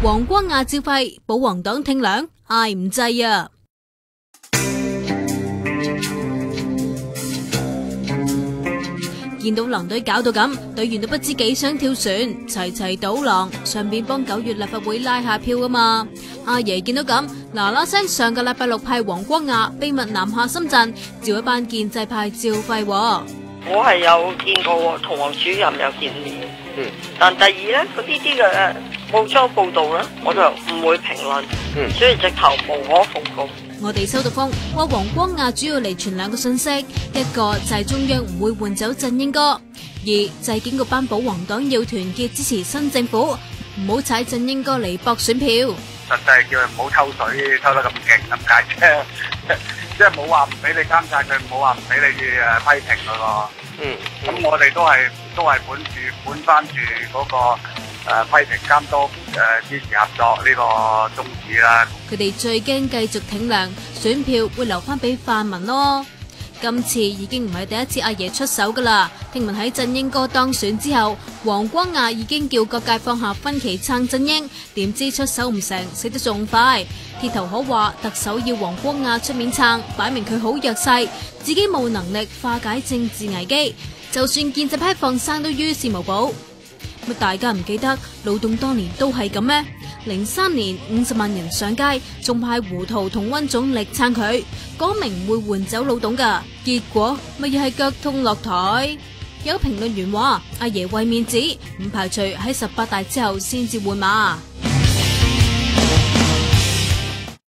黃光亞照肺，保皇黨挺梁，嗌唔制啊！見到狼隊搞到咁，隊員都不知幾想跳船，齊齊賭狼，順便幫9月立法會拉下票啊嘛！阿爺見到咁，嗱聲上個禮拜6派黃光亞秘密南下深圳，召一班建制派照肺。我係有見過，同黃主任有見面。但第二咧，嗰啲嘅報章報道咧，我就唔會評論。所以直頭無可奉告。我哋收到風，話黃光亞主要嚟傳2個信息，一個就係中央唔會換走振英哥，2就係警告班保皇黨要團結支持新政府，唔好踩振英哥嚟博選票。實際係叫佢唔好抽水，抽得咁勁咁解啫，即係冇話唔俾你監察佢，冇話唔俾你批評佢咯。咁我哋都係本翻住嗰個批評監督支持合作呢個宗旨啦。佢哋最驚繼續挺梁，選票會留翻俾泛民咯。今次已經唔係第一次阿爺出手噶啦，聽聞喺振英哥當選之後，黃光亞已經叫各界放下分歧撐振英，點知出手唔成，死得仲快。鐵頭可話特首要黃光亞出面撐，擺明佢好弱勢，自己冇能力化解政治危機，就算建制派放生都於事無補。乜大家唔記得勞動當年都係咁咩？03年50萬人上街，仲派胡桃同溫總力撐佢，講明唔會換走老董噶，結果咪又係腳痛落台。有評論員話：阿爺為面子，唔排除喺18大之後先至換馬。